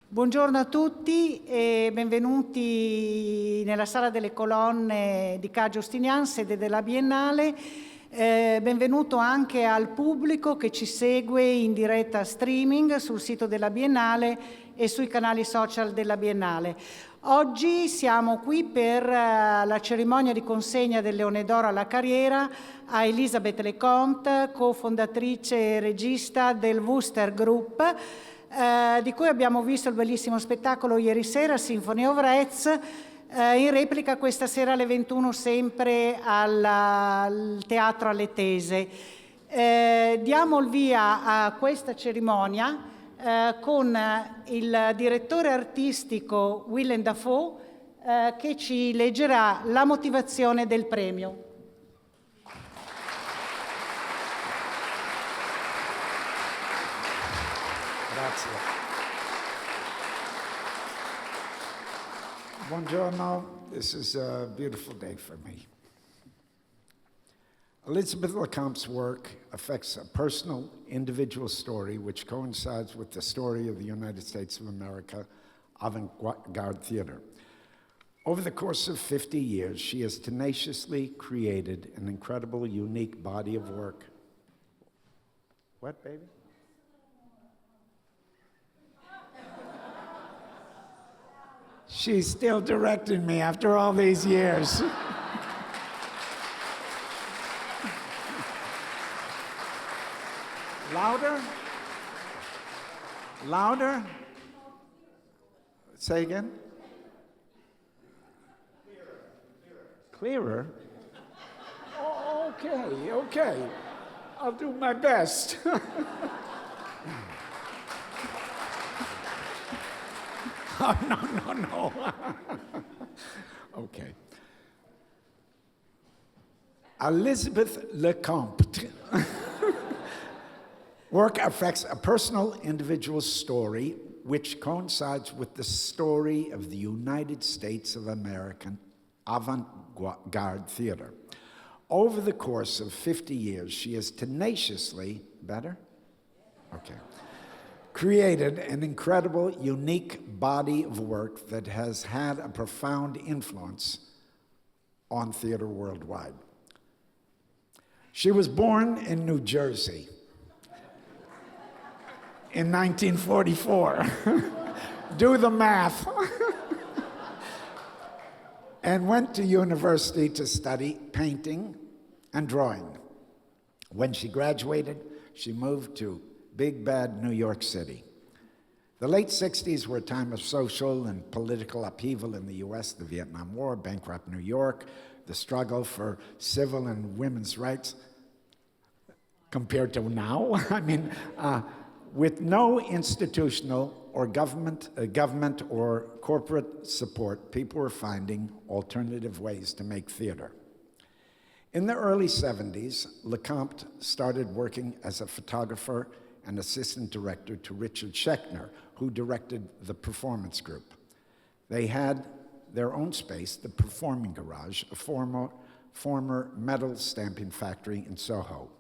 Buongiorno a tutti e benvenuti nella Sala delle Colonne di Giustinian, sede della Biennale. Benvenuto anche al pubblico che ci segue in diretta streaming sul sito della Biennale e sui canali social della Biennale. Oggi siamo qui per la cerimonia di consegna del Leone d'Oro alla carriera a Elisabeth LeCompte, cofondatrice e regista del Wooster Group, di cui abbiamo visto il bellissimo spettacolo ieri sera, Symphony of Rats, in replica questa sera alle 21 sempre al Teatro alle Tese. Diamo il via a questa cerimonia con il direttore artistico Willem Dafoe che ci leggerà la motivazione del premio. Grazie. Buongiorno. This is a beautiful day for me. Elizabeth LeCompte's work affects a personal, individual story which coincides with the story of the United States of America avant-garde theater. Over the course of 50 years, she has tenaciously created an incredible, unique body of work. What, baby? She's still directing me after all these years. Louder? Louder? Say again? Clearer? Oh, okay. I'll do my best. Oh, no. Okay. Elizabeth LeCompte. Work affects a personal, individual story which coincides with the story of the United States of American avant-garde theater. Over the course of 50 years, she has tenaciously, better? Okay. Created an incredible, unique body of work that has had a profound influence on theater worldwide. She was born in New Jersey in 1944. Do the math. And went to university to study painting and drawing. When she graduated, she moved to big, bad New York City. The late 60s were a time of social and political upheaval in the US, the Vietnam War, bankrupt New York, the struggle for civil and women's rights. Compared to now, with no institutional or government or corporate support, people were finding alternative ways to make theater. In the early 70s, LeCompte started working as a photographer and assistant director to Richard Schechner, who directed the performance group. They had their own space, the Performing Garage, a former metal stamping factory in Soho.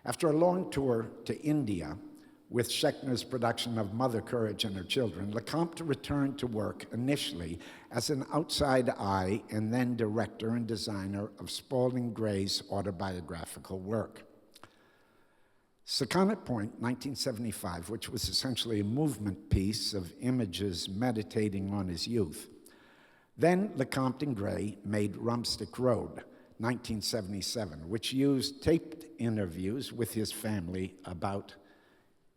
After a long tour to India with Schechner's production of Mother Courage and Her Children, LeCompte returned to work initially as an outside eye and then director and designer of Spalding Gray's autobiographical work. Seconded Point, 1975, which was essentially a movement piece of images meditating on his youth. Then LeCompte and Gray made Rumstick Road, 1977, which used taped interviews with his family about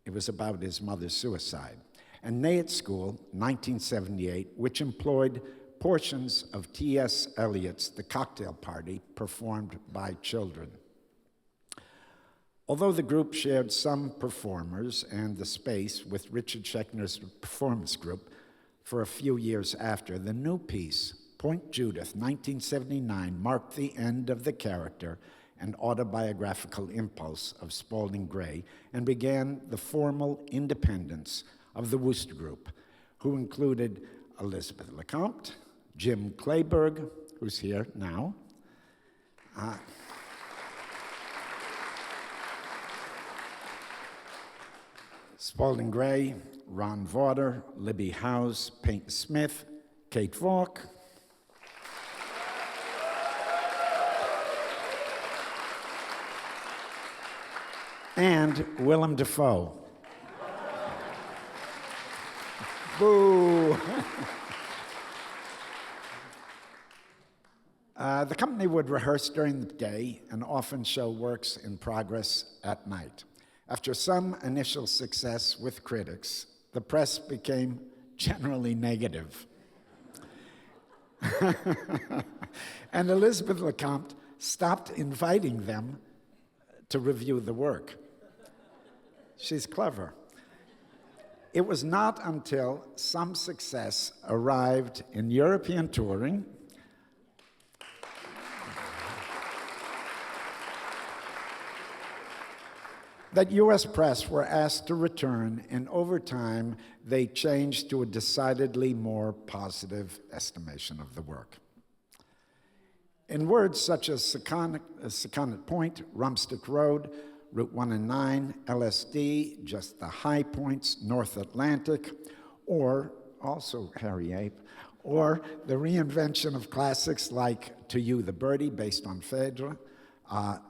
his mother's suicide. And Nayat School, 1978, which employed portions of T.S. Eliot's The Cocktail Party performed by children. Although the group shared some performers and the space with Richard Schechner's performance group for a few years after, the new piece, Point Judith, 1979, marked the end of the character and autobiographical impulse of Spalding Gray and began the formal independence of the Wooster Group, who included Elizabeth LeCompte, Jim Clayburgh, who's here now, Spalding Gray, Ron Vauder, Libby Howes, Peyton Smith, Kate Valk, and Willem Dafoe. Boo! The company would rehearse during the day and often show works in progress at night. After some initial success with critics, the press became generally negative. And Elizabeth LeCompte stopped inviting them to review the work. She's clever. It was not until some success arrived in European touring that US press were asked to return, and over time, they changed to a decidedly more positive estimation of the work. In words such as Secundit Point, Rumstick Road, Route 1 and 9, LSD, Just the High Points, North Atlantic, or also Harry Ape, or the reinvention of classics like To You the Birdie, based on Phèdre,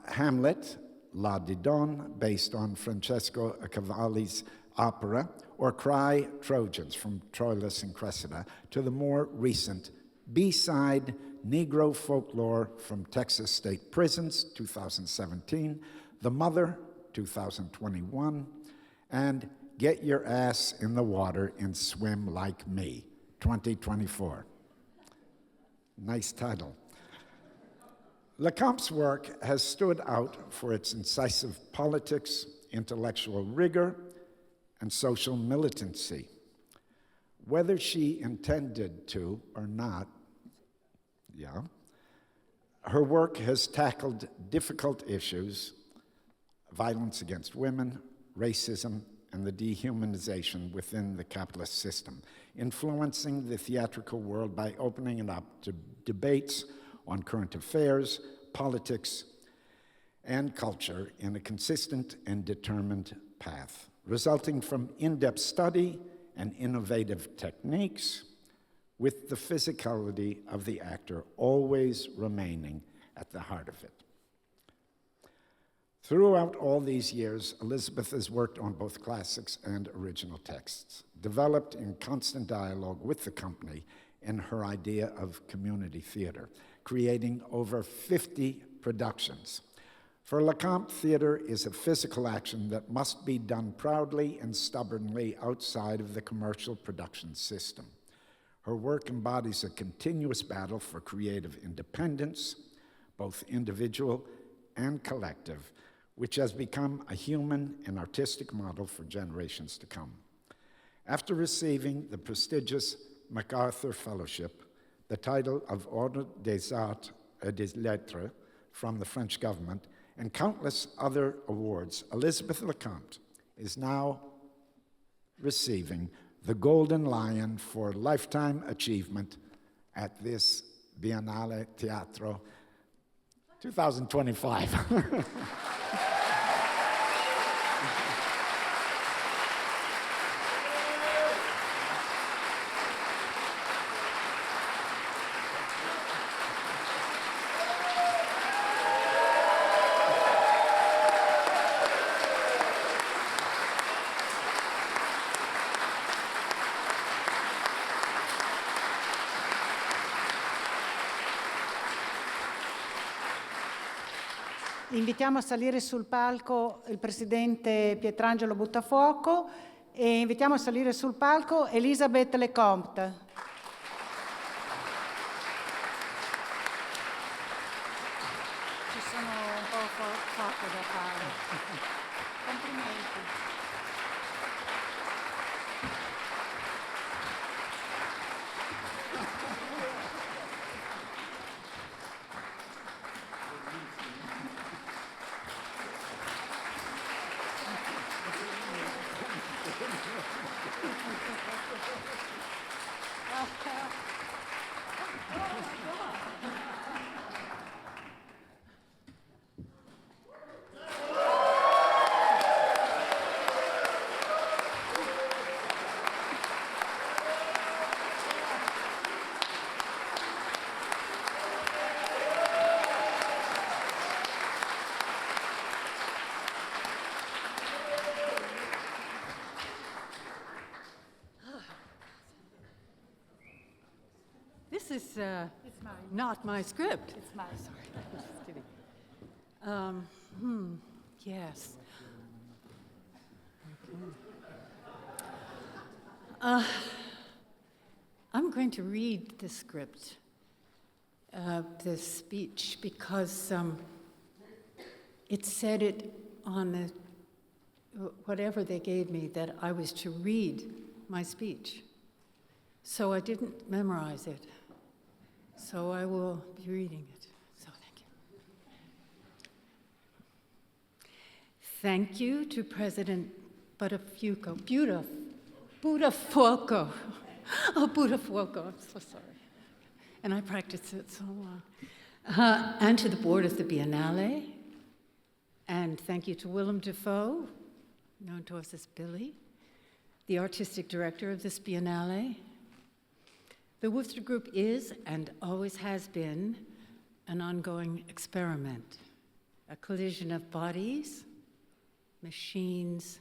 Hamlet, La Didon, based on Francesco Cavalli's opera, or Cry Trojans from Troilus and Cressida, to the more recent B-side Negro folklore from Texas State Prisons, 2017, The Mother, 2021, and Get Your Ass in the Water and Swim Like Me, 2024. Nice title. LeCompte's work has stood out for its incisive politics, intellectual rigor, and social militancy. Whether she intended to or not, her work has tackled difficult issues: violence against women, racism, and the dehumanization within the capitalist system, influencing the theatrical world by opening it up to debates on current affairs, politics, and culture in a consistent and determined path, resulting from in-depth study and innovative techniques, with the physicality of the actor always remaining at the heart of it. Throughout all these years, Elizabeth has worked on both classics and original texts, developed in constant dialogue with the company in her idea of community theater, creating over 50 productions. For LeCompte, theater is a physical action that must be done proudly and stubbornly outside of the commercial production system. Her work embodies a continuous battle for creative independence, both individual and collective, which has become a human and artistic model for generations to come. After receiving the prestigious MacArthur Fellowship, the title of Ordre des Arts et des Lettres from the French government, and countless other awards, Elizabeth LeCompte is now receiving the Golden Lion for Lifetime Achievement at this Biennale Teatro 2025. Invitiamo a salire sul palco il Presidente Pietrangelo Buttafuoco e invitiamo a salire sul palco Elisabeth LeCompte. Ci sono un po' foto da fare. Complimenti. is not my script. It's mine. Sorry, I'm just kidding. Yes. Okay. I'm going to read the script, the speech, because it said it on the whatever they gave me, that I was to read my speech. So I didn't memorize it. So I will be reading it. So thank you. Thank you to President Buttafuoco. Buttafuoco. Oh, Buttafuoco, I'm so sorry. And I practiced it so long. And to the board of the Biennale. And thank you to Willem Dafoe, known to us as Billy, the artistic director of this Biennale. The Wooster Group is, and always has been, an ongoing experiment, a collision of bodies, machines,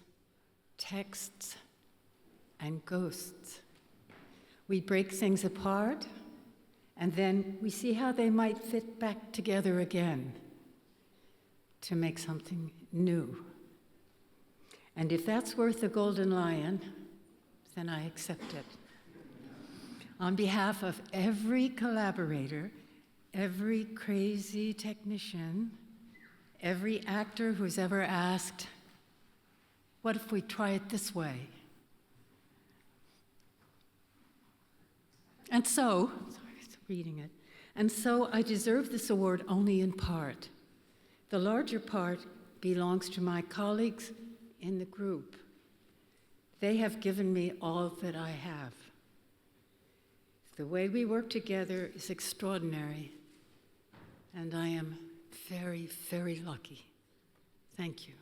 texts, and ghosts. We break things apart, and then we see how they might fit back together again to make something new. And if that's worth a golden lion, then I accept it. On behalf of every collaborator, every crazy technician, every actor who's ever asked, what if we try it this way? And so, sorry, I'm reading it, and so I deserve this award only in part. The larger part belongs to my colleagues in the group. They have given me all that I have. The way we work together is extraordinary, and I am very, very lucky. Thank you.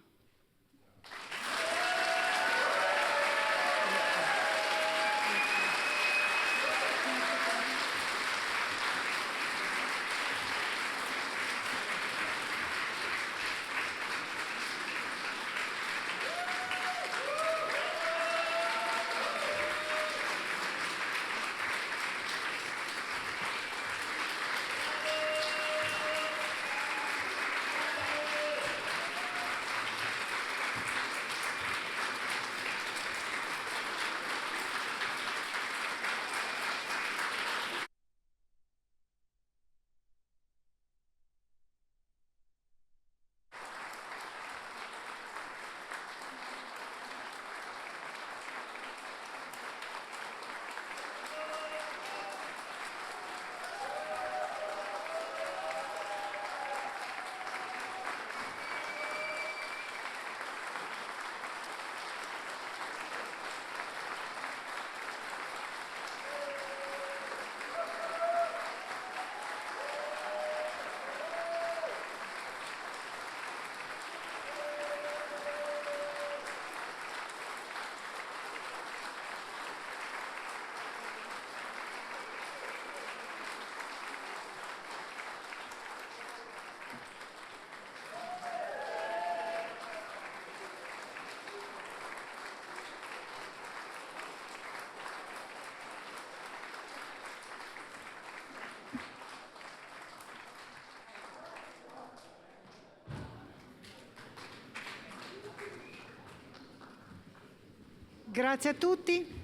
Grazie a tutti.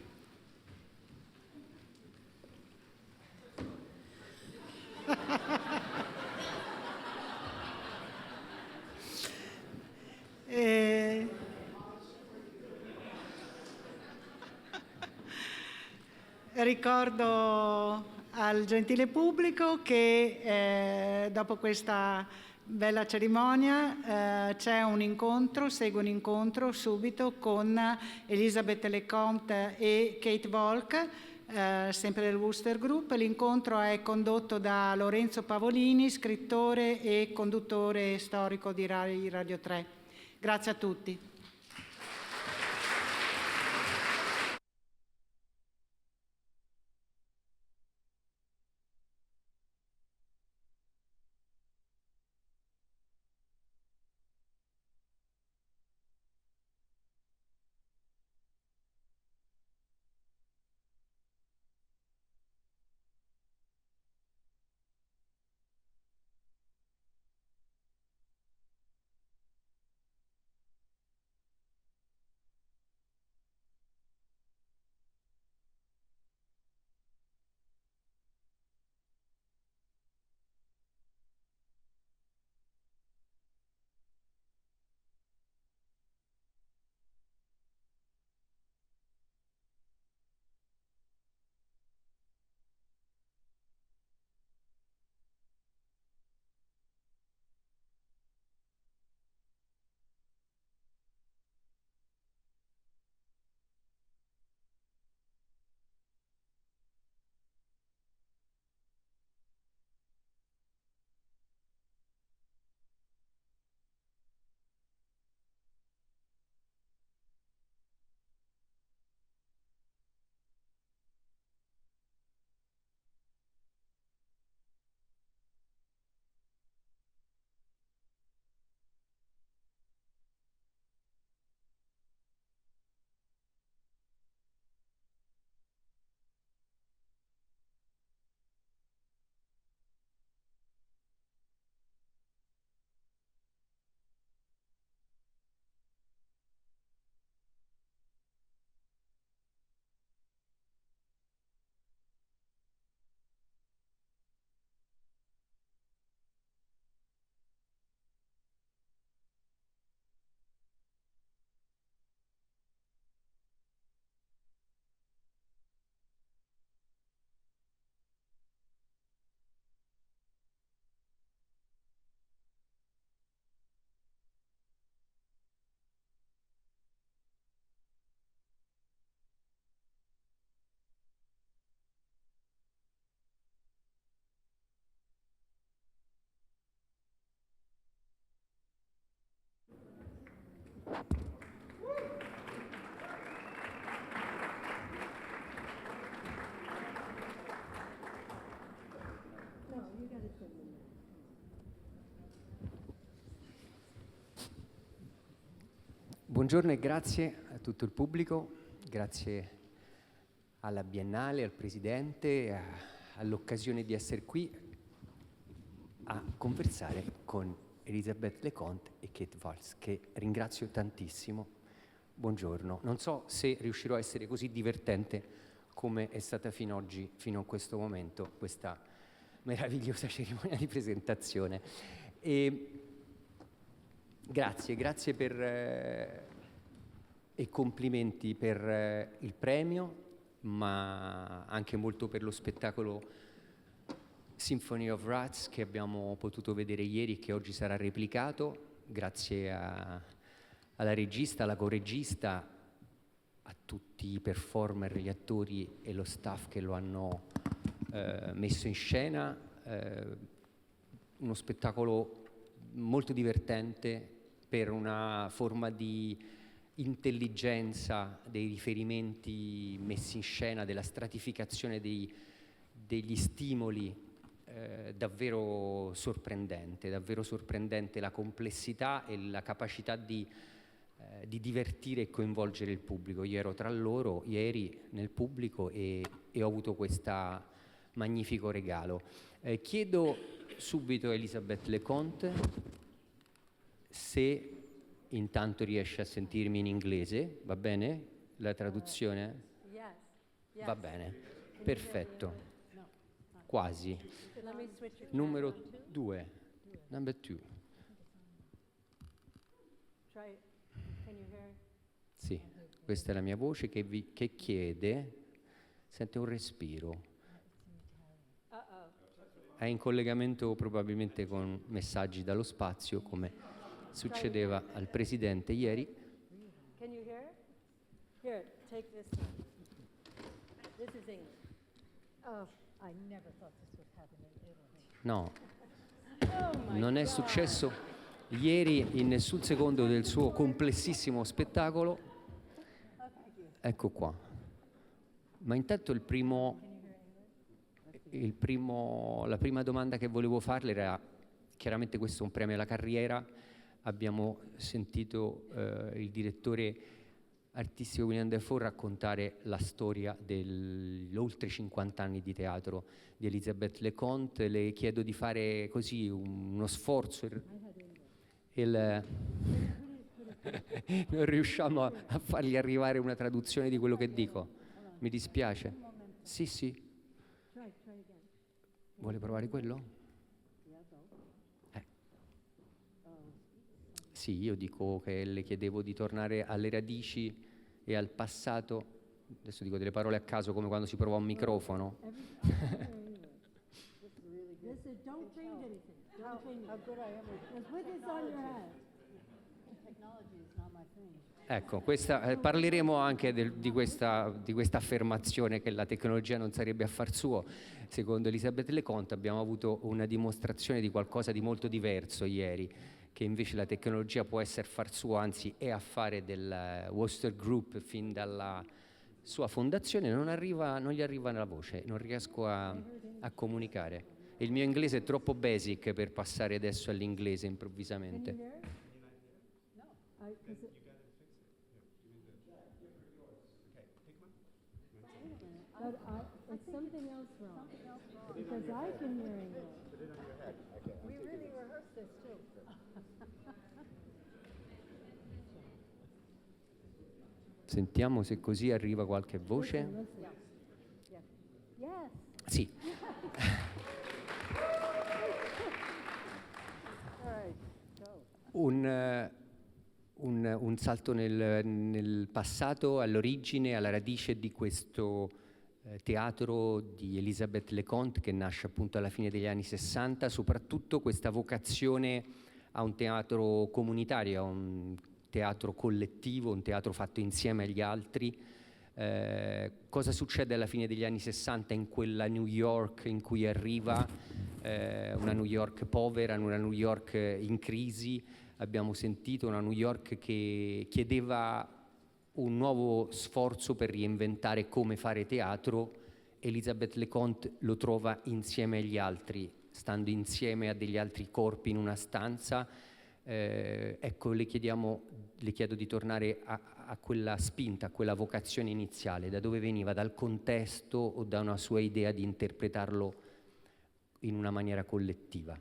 Ricordo al gentile pubblico che dopo questa bella cerimonia c'è un incontro, segue un incontro subito con Elisabeth LeCompte e Kate Volk, sempre del Wooster Group. L'incontro è condotto da Lorenzo Pavolini, scrittore e conduttore storico di Radio 3. Grazie a tutti. Buongiorno e grazie a tutto il pubblico, grazie alla Biennale, al Presidente, all'occasione di essere qui a conversare con Elisabeth LeCompte e Kate Valls, che ringrazio tantissimo. Buongiorno. Non so se riuscirò a essere così divertente come è stata fino a questo momento, questa meravigliosa cerimonia di presentazione. Grazie e complimenti per il premio, ma anche molto per lo spettacolo Symphony of Rats che abbiamo potuto vedere ieri e che oggi sarà replicato, grazie alla regista, alla coregista, a tutti i performer, gli attori e lo staff che lo hanno messo in scena. Uno spettacolo molto divertente per una forma di intelligenza dei riferimenti messi in scena, della stratificazione degli stimoli, davvero sorprendente la complessità e la capacità di divertire e coinvolgere il pubblico. Io ero tra loro ieri nel pubblico e ho avuto questo magnifico regalo. Chiedo subito a Elisabeth LeCompte se intanto riesce a sentirmi in inglese, va bene? La traduzione? Va bene, perfetto. Quasi. Numero 2. Number 2. Sì, questa è la mia voce che chiede, sente un respiro. È in collegamento probabilmente con messaggi dallo spazio, come succedeva al Presidente ieri. Can you hear? Here, take this one. This is English. Oh, I never thought this would happen in Italy. No, Oh my non è God. successo ieri in nessun secondo del suo complessissimo spettacolo. Ecco qua. Ma intanto la prima domanda che volevo farle era, chiaramente questo è un premio alla carriera. Abbiamo sentito il direttore artistico Willem Dafoe raccontare la storia degli oltre 50 anni di teatro di Elisabeth LeCompte. Le chiedo di fare così uno sforzo. Non riusciamo a fargli arrivare una traduzione di quello che dico. Mi dispiace. Sì. Vuole provare quello? Sì, io dico che le chiedevo di tornare alle radici e al passato. Adesso dico delle parole a caso come quando si prova un microfono. Don't change anything. Don't change how good I am. Just put this on your head. Technology is not my thing. Ecco, parleremo anche di questa affermazione che la tecnologia non sarebbe affar suo. Secondo Elisabeth LeCompte abbiamo avuto una dimostrazione di qualcosa di molto diverso ieri, che invece la tecnologia può essere far suo, anzi è affare del Wooster Group fin dalla sua fondazione. Non gli arriva la voce, non riesco a comunicare. Il mio inglese è troppo basic per passare adesso all'inglese improvvisamente. But it's something else wrong. Because I can hear English. We really rehearsed this too. Sentiamo se così arriva qualche voce. Yes. Sì. Un salto nel passato, all'origine, alla radice di questo teatro di Elisabeth LeCompte, che nasce appunto alla fine degli anni 60, soprattutto questa vocazione a un teatro comunitario, a un teatro collettivo, un teatro fatto insieme agli altri. Cosa succede alla fine degli anni 60 in quella New York in cui arriva, una New York povera, una New York in crisi? Abbiamo sentito una New York che chiedeva un nuovo sforzo per reinventare come fare teatro. Elisabeth LeCompte lo trova insieme agli altri, stando insieme a degli altri corpi in una stanza. Ecco, le chiediamo le chiedo di tornare a quella spinta, a quella vocazione iniziale, da dove veniva, dal contesto o da una sua idea di interpretarlo in una maniera collettiva.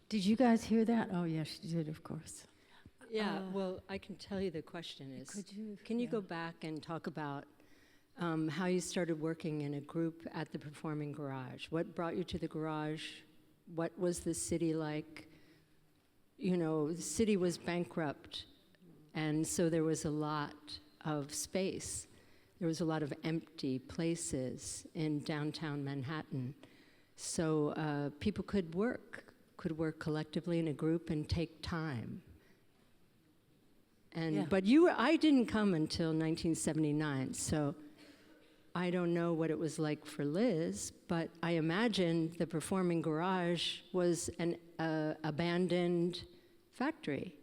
Did you guys hear that? Oh, yes, you did, of course. Yeah, well, I can tell you the question is, Could you? can you go back and talk about how you started working in a group at the Performing Garage? What brought you to the garage? What was the city like? You know, the city was bankrupt, and so there was a lot of space. There was a lot of empty places in downtown Manhattan. So people could work collectively in a group and take time. And Yeah. but I didn't come until 1979, so I don't know what it was like for Liz, but I imagine the Performing Garage was an abandoned factory.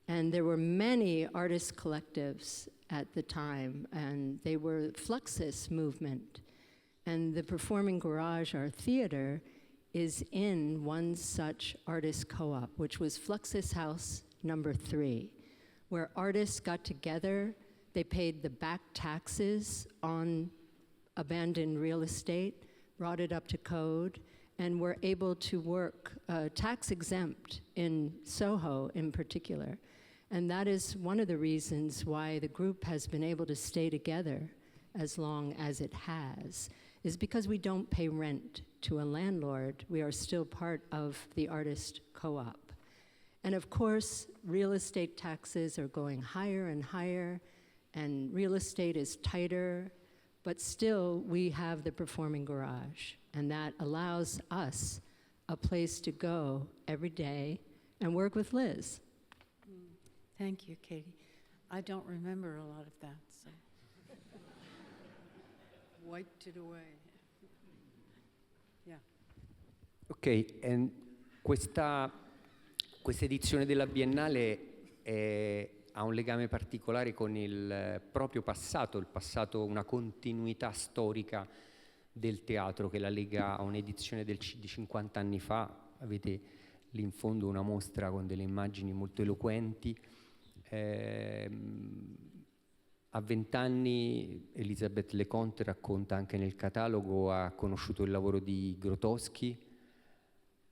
And there were many artist collectives at the time, and they were Fluxus movement. And the Performing Garage, our theater, is in one such artist co-op, which was Fluxus House number 3, where artists got together, they paid the back taxes on abandoned real estate, brought it up to code, and were able to work tax exempt in Soho in particular. And that is one of the reasons why the group has been able to stay together as long as it has, is because we don't pay rent to a landlord. We are still part of the artist co-op. And of course, real estate taxes are going higher and higher, and real estate is tighter, but still we have the Performing Garage, and that allows us a place to go every day and work with Liz. Thank you, Katie. I don't remember a lot of that, so. Wiped it away. Yeah. Ok, e questa edizione della Biennale ha un legame particolare con il proprio passato, una continuità storica del teatro che la lega a un'edizione di 50 anni fa. Avete lì in fondo una mostra con delle immagini molto eloquenti. A 20 anni LeCompte racconta anche nel catalogo, ha conosciuto il lavoro di Grotowski,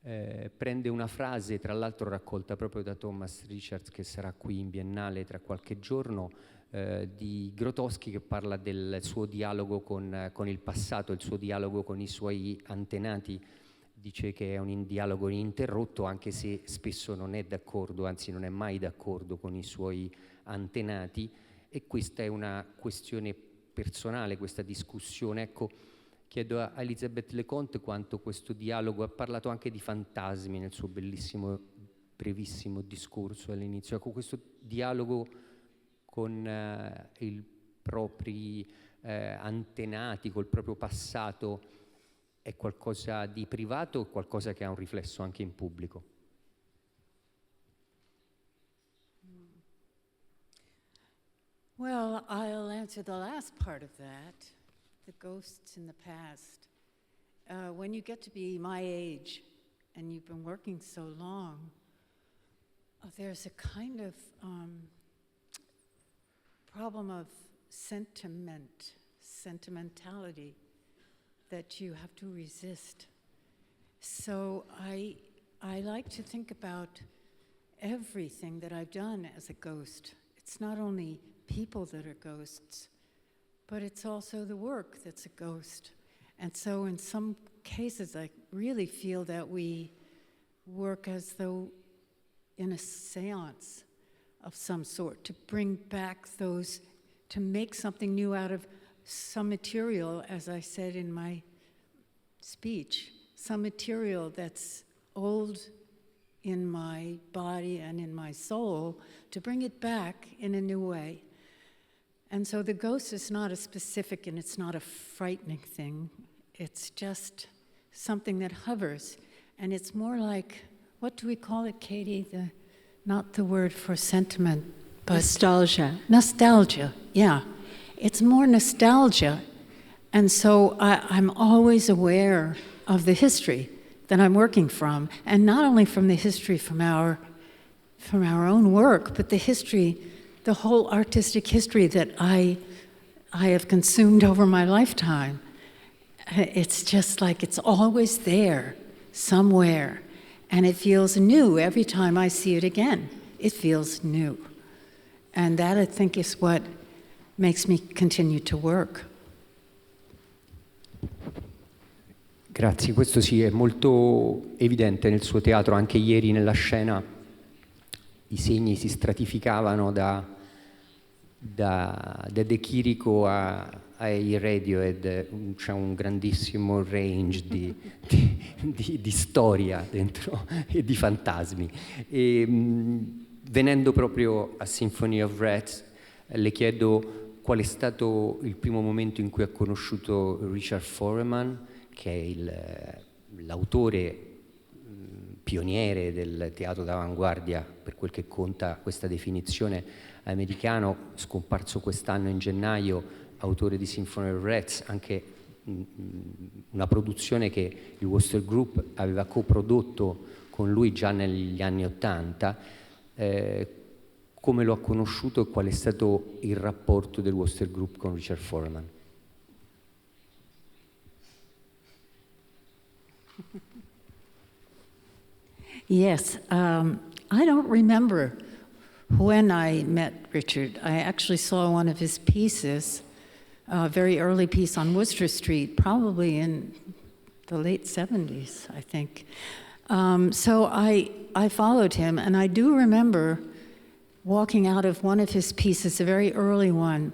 prende una frase, tra l'altro raccolta proprio da Thomas Richards, che sarà qui in Biennale tra qualche giorno, di Grotowski, che parla del suo dialogo con il passato, il suo dialogo con i suoi antenati. Dice che è un dialogo ininterrotto, anche se spesso non è d'accordo, anzi non è mai d'accordo con i suoi antenati, e questa è una questione personale, questa discussione. Ecco, chiedo a LeCompte quanto questo dialogo, ha parlato anche di fantasmi nel suo bellissimo, brevissimo discorso all'inizio, ecco, questo dialogo con i propri antenati, col proprio passato, è qualcosa di privato o qualcosa che ha un riflesso anche in pubblico? Well, I'll answer the last part of that, the ghosts in the past. When you get to be my age and you've been working so long, there's a kind of problem of sentimentality that you have to resist. So I like to think about everything that I've done as a ghost. It's not only people that are ghosts, but it's also the work that's a ghost. And so in some cases, I really feel that we work as though in a seance of some sort, to bring back those, to make something new out of some material, as I said in my speech, some material that's old in my body and in my soul, to bring it back in a new way. And so the ghost is not a specific, and it's not a frightening thing. It's just something that hovers. And it's more like, what do we call it, Katie? Not the word for sentiment, but Nostalgia. Nostalgia, yeah. it's more nostalgia. And so I'm always aware of the history that I'm working from, and not only from the history from our own work, but the history, the whole artistic history that I have consumed over my lifetime. It's just like it's always there, somewhere, and it feels new every time I see it again. It feels new. And that, I think, is what makes me continue to work. Grazie, questo sì, è molto evidente nel suo teatro. Anche ieri nella scena i segni si stratificavano da De Chirico ai Radiohead. C'è un grandissimo range di storia dentro e di fantasmi. E, venendo proprio a Symphony of Rats, le chiedo qual è stato il primo momento in cui ha conosciuto Richard Foreman, che è l'autore pioniere del teatro d'avanguardia, per quel che conta questa definizione, americano, scomparso quest'anno in gennaio, autore di Symphony of Rats, anche una produzione che il Wooster Group aveva coprodotto con lui già negli anni '80. Come lo ha conosciuto e qual è stato il rapporto del Wooster Group con Richard Foreman? Yes, I don't remember when I met Richard. I actually saw one of his pieces, a very early piece on Wooster Street, probably in the late 70s, I think. So I followed him, and I do remember walking out of one of his pieces, a very early one.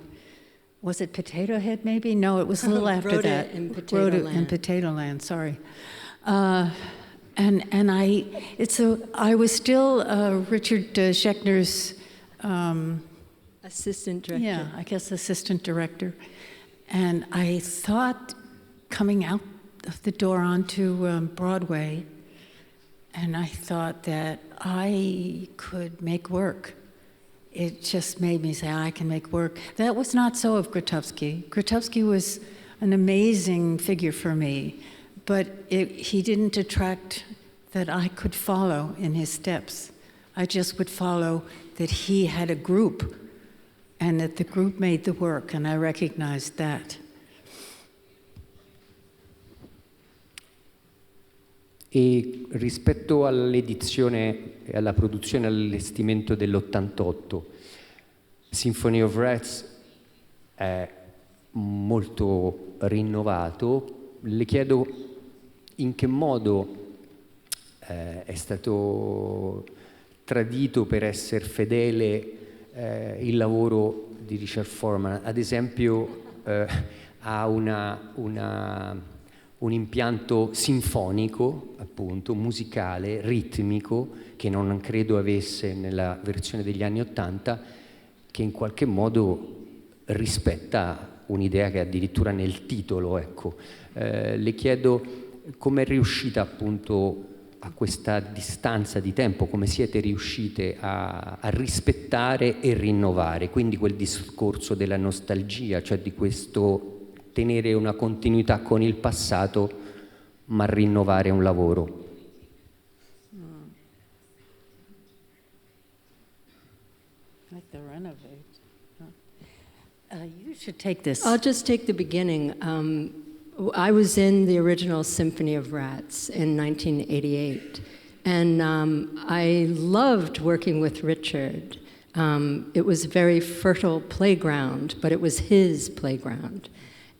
Was it Potato Head, maybe? No, it was a little after Rhoda that. in Potato Rhoda Land. in Potato Land, sorry. And I was still Richard Schechner's Assistant director. yeah, I guess assistant director. And I thought coming out of the door onto Broadway, and I thought that I could make work. It just made me say, I can make work. That was not so of Grotowski. Grotowski was an amazing figure for me, but he didn't attract that I could follow in his steps. I just would follow that he had a group and that the group made the work, and I recognized that. E rispetto all'edizione e alla produzione e all'allestimento dell'88, Symphony of Rats è molto rinnovato. Le chiedo in che modo è stato tradito per essere fedele il lavoro di Richard Foreman. Ad esempio ha un impianto sinfonico, appunto, musicale, ritmico, che non credo avesse nella versione degli anni '80, che in qualche modo rispetta un'idea che è addirittura nel titolo, ecco. Le chiedo come è riuscita appunto a questa distanza di tempo, come siete riuscite a rispettare e rinnovare, quindi quel discorso della nostalgia, cioè di questo tenere una continuità con il passato ma rinnovare un lavoro. Like the renovate. You should take this. I'll just take the beginning. I was in the original Symphony of Rats in 1988, and I loved working with Richard. It was a very fertile playground, but it was his playground.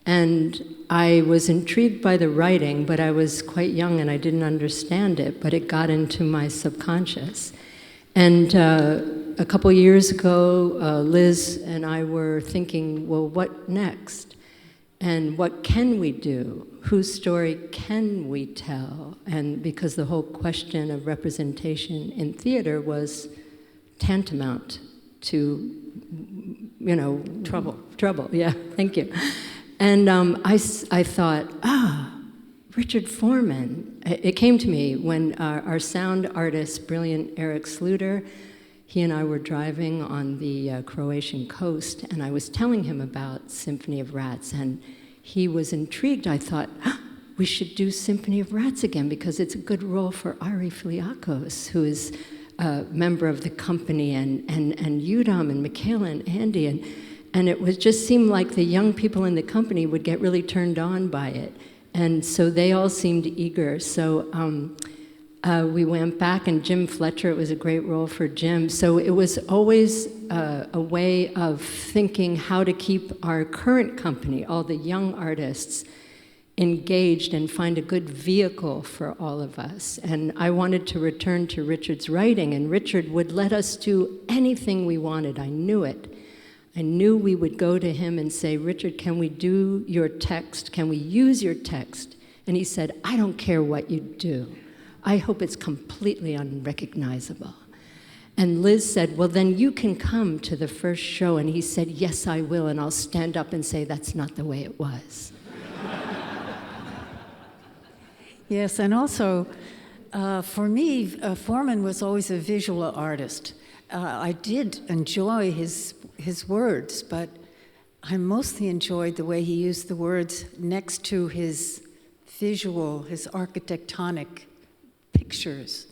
And I was intrigued by the writing, but I was quite young and I didn't understand it, but it got into my subconscious. And a couple years ago, Liz and I were thinking, well, what next? And what can we do? Whose story can we tell? And because the whole question of representation in theater was tantamount to, you know, trouble, yeah, thank you. And I thought, Richard Foreman. It came to me when our sound artist, brilliant Eric Sluter, he and I were driving on the Croatian coast, and I was telling him about Symphony of Rats, and he was intrigued. I thought, we should do Symphony of Rats again because it's a good role for Ari Filiakos, who is a member of the company, and Udam and Michaela and Andy, and it was just seemed like the young people in the company would get really turned on by it, and so they all seemed eager. So we went back, and Jim Fletcher, it was a great role for Jim. So it was always a way of thinking how to keep our current company, all the young artists, engaged and find a good vehicle for all of us. And I wanted to return to Richard's writing, and Richard would let us do anything we wanted. I knew it. I knew we would go to him and say, Richard, can we do your text? Can we use your text? And he said, I don't care what you do. I hope it's completely unrecognizable. And Liz said, well, then you can come to the first show. And he said, yes, I will, and I'll stand up and say that's not the way it was. Yes, and also, for me, Foreman was always a visual artist. I did enjoy his words, but I mostly enjoyed the way he used the words next to his visual, his architectonic pictures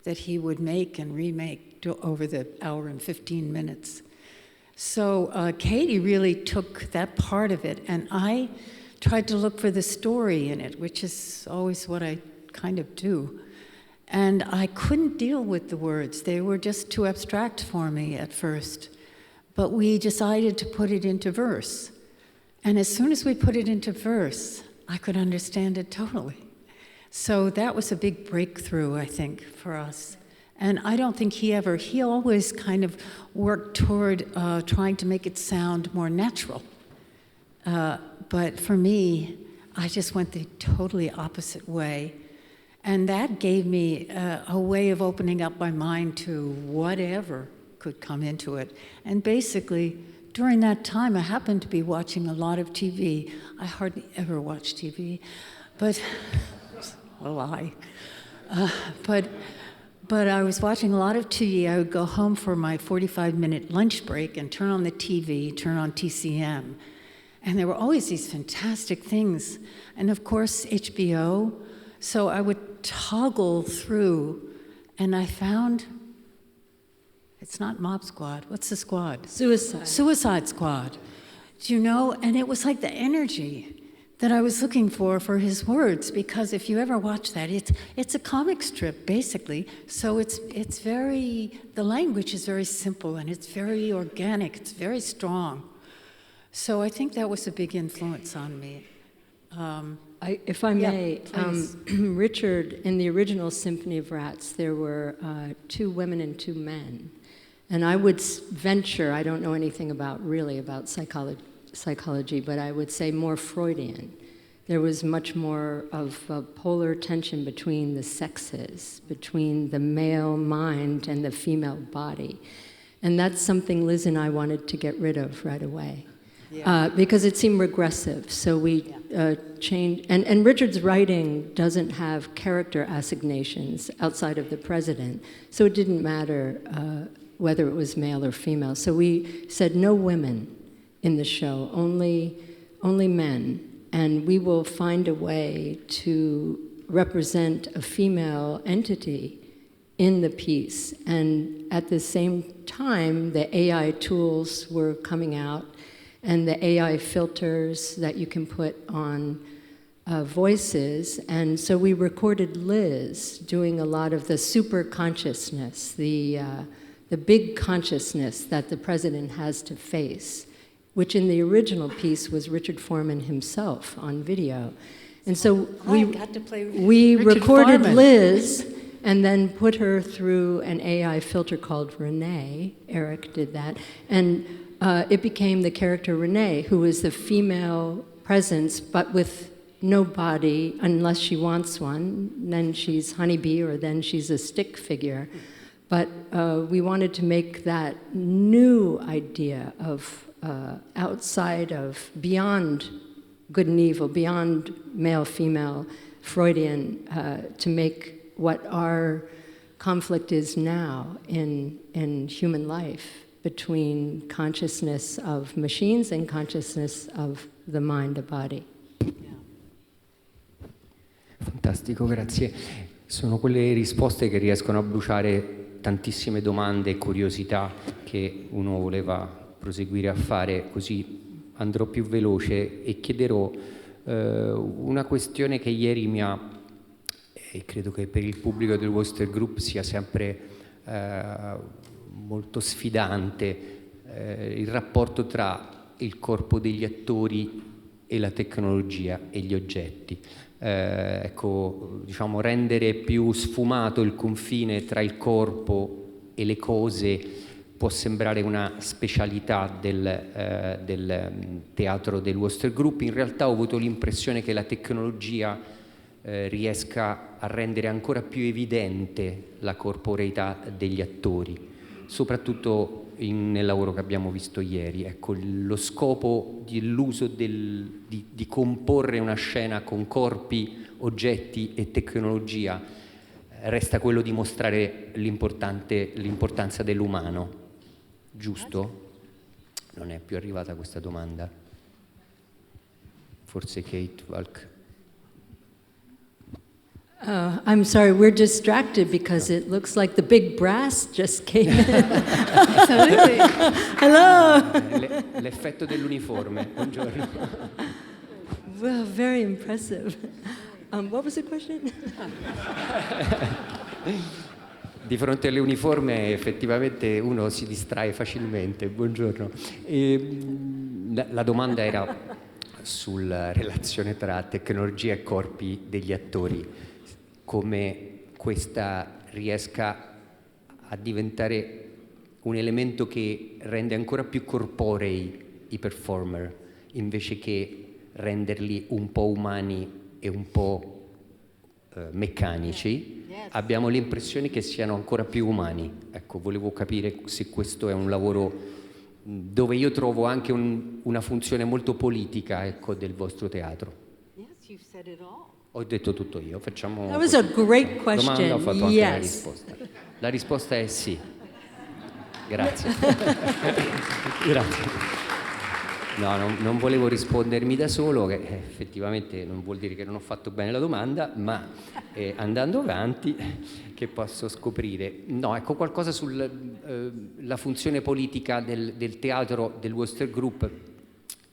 that he would make and remake over the hour and 15 minutes. So Katie really took that part of it, and I tried to look for the story in it, which is always what I kind of do. And I couldn't deal with the words. They were just too abstract for me at first. But we decided to put it into verse. And as soon as we put it into verse, I could understand it totally. So that was a big breakthrough, I think, for us. And I don't think he always kind of worked toward trying to make it sound more natural. But for me, I just went the totally opposite way. And that gave me a way of opening up my mind to whatever could come into it. And basically, during that time, I happened to be watching a lot of TV. I hardly ever watch TV, but a lie. But I was watching a lot of TV. I would go home for my 45-minute lunch break and turn on the TV, turn on TCM. And there were always these fantastic things. And of course, HBO. So I would toggle through, and I found, it's not Mob Squad. What's the squad? Suicide Squad. Do you know? And it was like the energy that I was looking for his words, because if you ever watch that, it's a comic strip, basically. So it's very, the language is very simple, and it's very organic, it's very strong. So I think that was a big influence on me. If I may, please. Richard, in the original Symphony of Rats, there were 2 women and 2 men. And I would venture, I don't know anything about psychology, but I would say more Freudian. There was much more of a polar tension between the sexes, between the male mind and the female body. And that's something Liz and I wanted to get rid of right away. Yeah. Because it seemed regressive, so we changed. And Richard's writing doesn't have character assignations outside of the president, so it didn't matter whether it was male or female. So we said no women in the show, only men, and we will find a way to represent a female entity in the piece. And at the same time, the AI tools were coming out, and the AI filters that you can put on voices. And so we recorded Liz doing a lot of the super consciousness, the big consciousness that the president has to face, which in the original piece was Richard Foreman himself on video. And so we recorded Liz and then put her through an AI filter called Renee. Eric did that. And it became the character Renee, who is the female presence, but with no body unless she wants one. Then she's honeybee, or then she's a stick figure. But we wanted to make that new idea of outside of, beyond good and evil, beyond male, female, Freudian, to make what our conflict is now in human life between consciousness of machines and consciousness of the mind, the body. Fantastico, grazie. Sono quelle risposte che riescono a bruciare tantissime domande e curiosità che uno voleva proseguire a fare, così andrò più veloce e chiederò una questione che ieri mi ha, e credo che per il pubblico del Wooster Group sia sempre molto sfidante, il rapporto tra il corpo degli attori e la tecnologia e gli oggetti. Ecco, diciamo, rendere più sfumato il confine tra il corpo e le cose può sembrare una specialità del teatro del Wooster Group. In realtà ho avuto l'impressione che la tecnologia riesca a rendere ancora più evidente la corporeità degli attori, soprattutto nel lavoro che abbiamo visto ieri. Ecco, lo scopo dell'uso di comporre una scena con corpi, oggetti e tecnologia resta quello di mostrare l'importanza dell'umano, giusto? Non è più arrivata questa domanda? Forse Kate Walk. I'm sorry, we're distracted because it looks like the big brass just came in. Absolutely. Hello. L'effetto dell'uniforme, buongiorno. Well, very impressive. What was the question? Di fronte all'uniforme effettivamente uno si distrae facilmente, buongiorno. La domanda era sulla relazione tra tecnologia e corpi degli attori, come questa riesca a diventare un elemento che rende ancora più corporei i performer, invece che renderli un po' umani e un po' meccanici. Abbiamo l'impressione che siano ancora più umani. Ecco, volevo capire se questo è un lavoro dove io trovo anche una funzione molto politica, ecco, del vostro teatro. Yes, you've said it all. Ho detto tutto io, facciamo... That was a great question. Domanda, ho fatto anche la Yes. risposta. La risposta è sì. Grazie. Grazie. No, non volevo rispondermi da solo, che effettivamente non vuol dire che non ho fatto bene la domanda, ma andando avanti che posso scoprire. No, ecco, qualcosa sulla funzione politica del teatro del Wooster Group,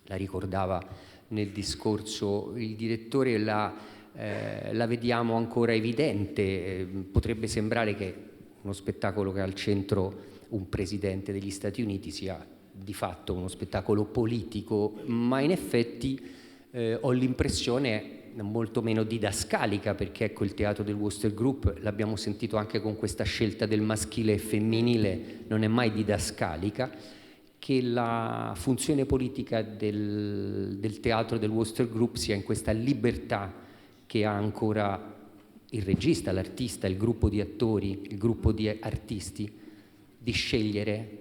la ricordava nel discorso il direttore, la vediamo ancora evidente. Potrebbe sembrare che uno spettacolo che ha al centro un presidente degli Stati Uniti sia di fatto uno spettacolo politico, ma in effetti ho l'impressione molto meno didascalica, perché ecco, il teatro del Wooster Group, l'abbiamo sentito anche con questa scelta del maschile e femminile, non è mai didascalica, che la funzione politica del teatro del Wooster Group sia in questa libertà che ha ancora il regista, l'artista, il gruppo di attori, il gruppo di artisti, di scegliere,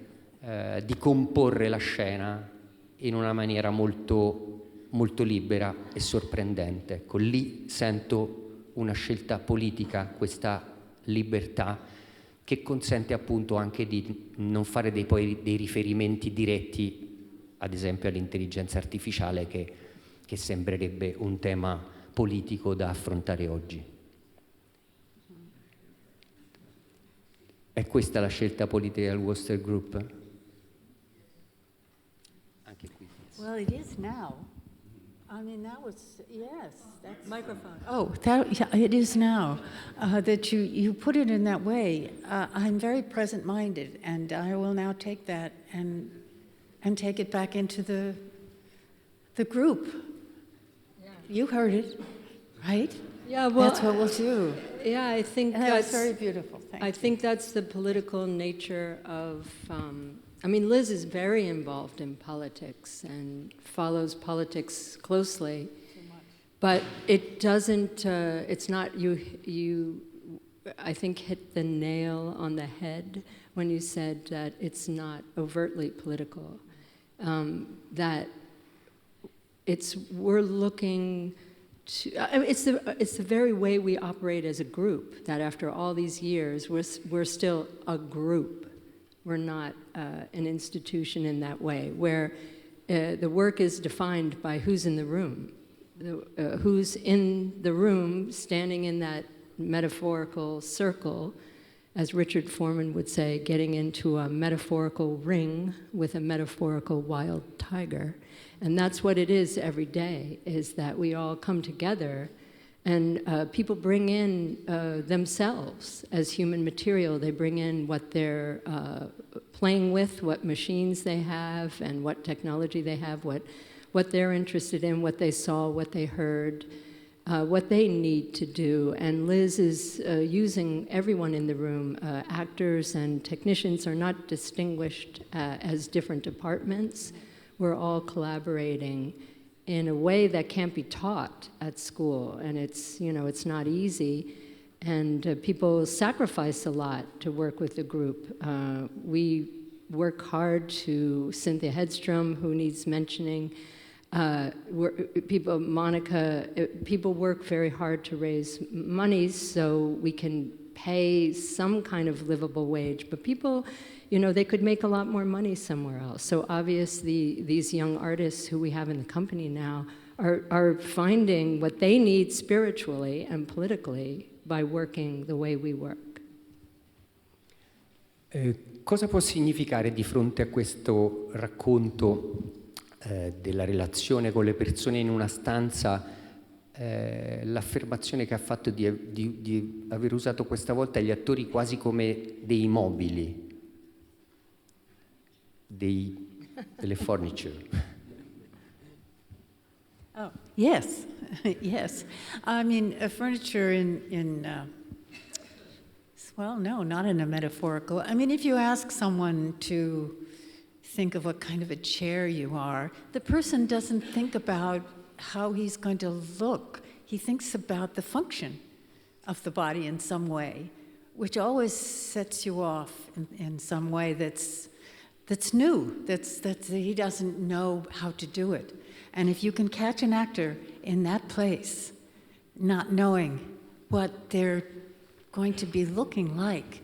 di comporre la scena in una maniera molto, molto libera e sorprendente. Ecco, lì sento una scelta politica, questa libertà che consente appunto anche di non fare dei riferimenti diretti, ad esempio all'intelligenza artificiale, che sembrerebbe un tema politico da affrontare oggi. È questa la scelta politica del Wooster Group? Anche qui. Well, it is now. I mean, that was, yes. That's Microphone. Oh, yeah, it is now that you put it in that way. I'm very present-minded, and I will now take that and take it back into the group. Yeah. You heard it, right? Yeah, well, That's what we'll do. yeah, I think And that was that's very beautiful. Thank I you. think that's the political nature of. I mean, Liz is very involved in politics and follows politics closely, but it doesn't. It's not you. I think hit the nail on the head when you said that it's not overtly political. That we're looking it's the very way we operate as a group, that after all these years, we're still a group. We're not an institution in that way, where the work is defined by who's in the room. Who's in the room, standing in that metaphorical circle, as Richard Foreman would say, getting into a metaphorical ring with a metaphorical wild tiger. And that's what it is every day, is that we all come together and people bring in themselves as human material. They bring in what they're playing with, what machines they have, and what technology they have, what they're interested in, what they saw, what they heard, what they need to do. And Liz is using everyone in the room. Actors and technicians are not distinguished as different departments. We're all collaborating in a way that can't be taught at school, and it's not easy, and people sacrifice a lot to work with the group. We work hard to Cynthia Hedstrom, who needs mentioning. People work very hard to raise money so we can pay some kind of livable wage, but people, they could make a lot more money somewhere else. So obviously, these young artists who we have in the company now are finding what they need spiritually and politically by working the way we work. Cosa può significare di fronte a questo racconto della relazione con le persone in una stanza l'affermazione che ha fatto di aver usato questa volta gli attori quasi come dei mobili, delle furniture? Oh, yes, yes. I mean, furniture well, no, not in a metaphorical. I mean, if you ask someone to think of what kind of a chair you are, the person doesn't think about how he's going to look. He thinks about the function of the body in some way, which always sets you off in some way that's new, that he doesn't know how to do it. And if you can catch an actor in that place, not knowing what they're going to be looking like,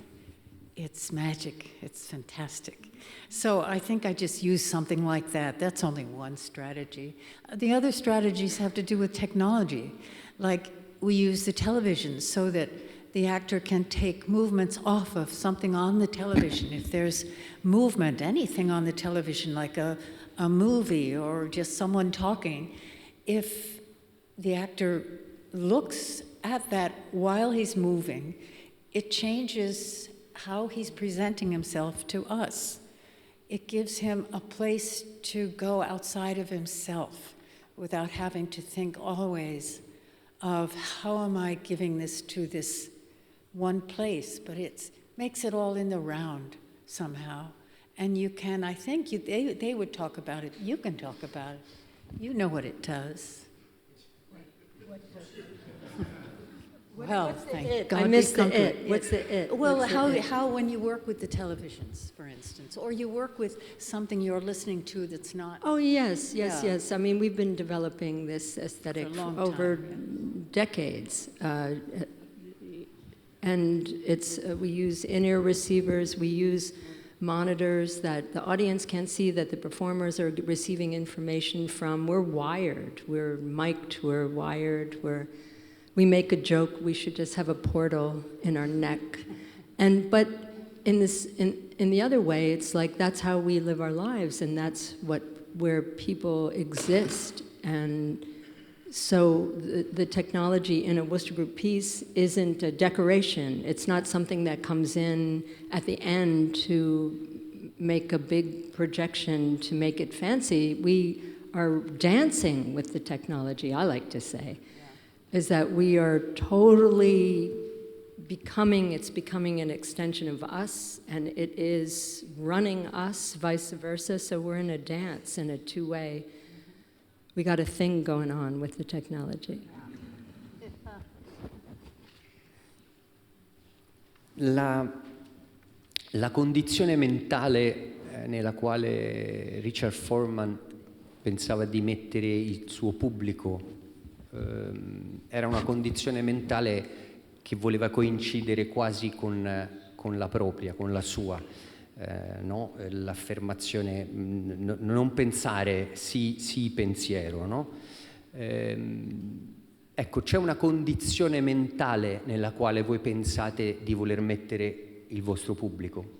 it's magic, it's fantastic. So I think I just use something like that. That's only one strategy. The other strategies have to do with technology. Like we use the television so that the actor can take movements off of something on the television. If there's movement, anything on the television, like a movie or just someone talking, if the actor looks at that while he's moving, it changes how he's presenting himself to us. It gives him a place to go outside of himself without having to think always of how am I giving this to this one place, but it makes it all in the round somehow. And you can, I think, they would talk about it. You can talk about it. You know what it does. Well, thank God. I missed the it. What's the it? Well, how when you work with the televisions, for instance, or you work with something you're listeing to that's not. Oh, yes. I mean, we've been developing this aesthetic over decades. And we use in-ear receivers, we use monitors that the audience can't see, that the performers are receiving information from. We're wired, we're mic'd, we're wired, we make a joke, we should just have a portal in our neck. But in the other way, it's like that's how we live our lives, and that's where people exist. And so the technology in a Wooster Group piece isn't a decoration. It's not something that comes in at the end to make a big projection to make it fancy. We are dancing with the technology, I like to say. Is that we are totally it's becoming an extension of us, and it is running us, vice versa, so we're in a dance, in a two-way. We got a thing going on with the technology. La condizione mentale nella quale Richard Foreman pensava di mettere il suo pubblico era una condizione mentale che voleva coincidere quasi con la propria, con la sua, no? L'affermazione, non pensare, sì pensiero, no? Ecco, c'è una condizione mentale nella quale voi pensate di voler mettere il vostro pubblico?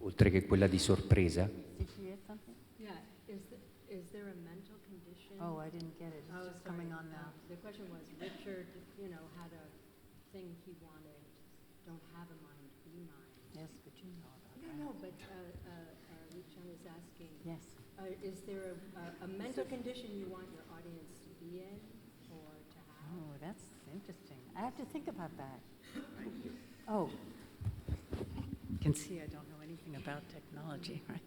Oltre che quella di sorpresa? Did she get something? Yeah, is there a mental condition? Oh, I didn't get it. It's Oh, just sorry. coming on now. The question was, Richard, had a thing he wanted, don't have a mind, be mind. Yes, but you know about that. No, but Richard was asking, Yes. is there a mental condition you want your audience to be in or to have? Oh, that's interesting. I have to think about that. Oh. You can see I don't know anything about technology, right?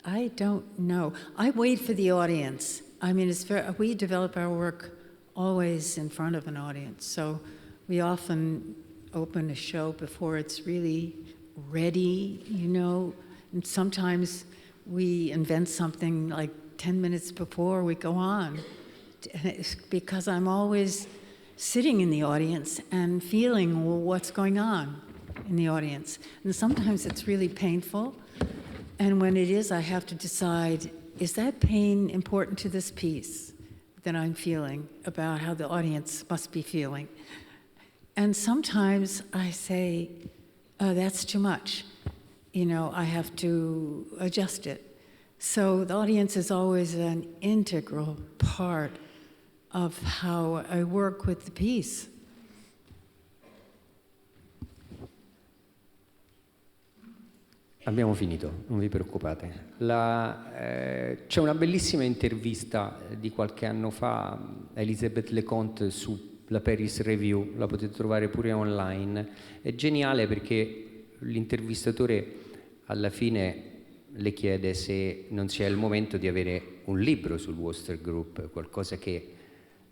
I don't know. I wait for the audience. I mean, we develop our work always in front of an audience. So we often open a show before it's really ready, and sometimes we invent something like 10 minutes before we go on, because I'm always sitting in the audience and feeling what's going on in the audience. And sometimes it's really painful. And when it is, I have to decide, is that pain important to this piece that I'm feeling about how the audience must be feeling? And sometimes I say, oh, that's too much. I have to adjust it. So the audience is always an integral part of how I work with the piece. Abbiamo finito, non vi preoccupate. C'è una bellissima intervista di qualche anno fa a Elisabeth LeCompte sulla Paris Review, la potete trovare pure online. È geniale perché l'intervistatore alla fine le chiede se non sia il momento di avere un libro sul Wooster Group, qualcosa che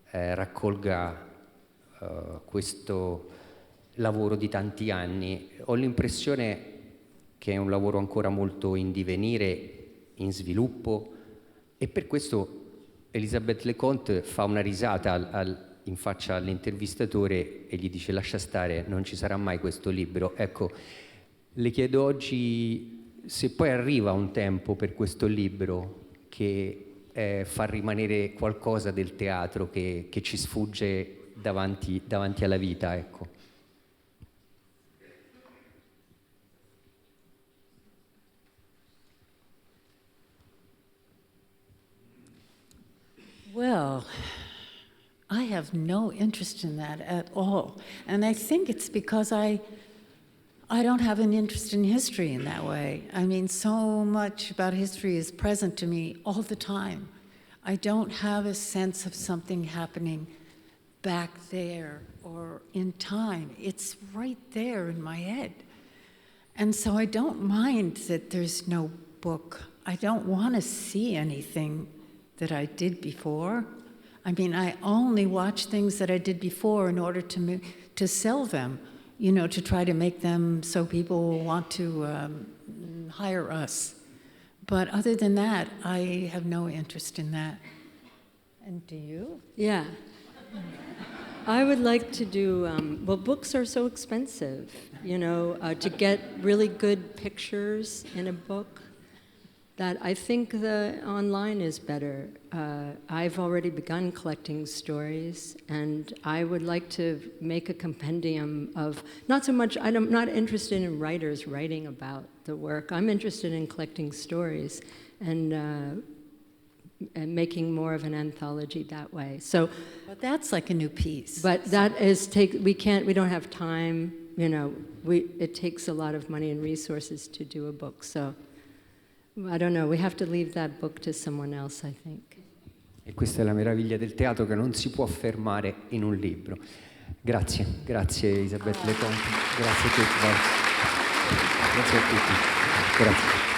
raccolga questo lavoro di tanti anni. Ho l'impressione che è un lavoro ancora molto in divenire, in sviluppo, e per questo Elisabeth LeCompte fa una risata in faccia all'intervistatore e gli dice: lascia stare, non ci sarà mai questo libro. Ecco, le chiedo oggi se poi arriva un tempo per questo libro che fa rimanere qualcosa del teatro che ci sfugge davanti alla vita, ecco. Well, I have no interest in that at all. And I think it's because I don't have an interest in history in that way. I mean, so much about history is present to me all the time. I don't have a sense of something happening back there or in time. It's right there in my head. And so I don't mind that there's no book. I don't want to see anything that I did before. I mean, I only watch things that I did before in order to sell them, to try to make them so people will want to hire us. But other than that, I have no interest in that. And do you? Yeah. I would like to do, books are so expensive, to get really good pictures in a book, that I think the online is better. I've already begun collecting stories, and I would like to make a compendium of, not so much, I'm not interested in writers writing about the work. I'm interested in collecting stories and making more of an anthology that way. So, But that's like a new piece. but that is we don't have time, it takes a lot of money and resources to do a book. So I don't know, we have to leave that book to someone else, I think. E questa è la meraviglia del teatro, che non si può fermare in un libro. Grazie Elisabeth LeCompte, grazie a tutti. Grazie a tutti. Grazie.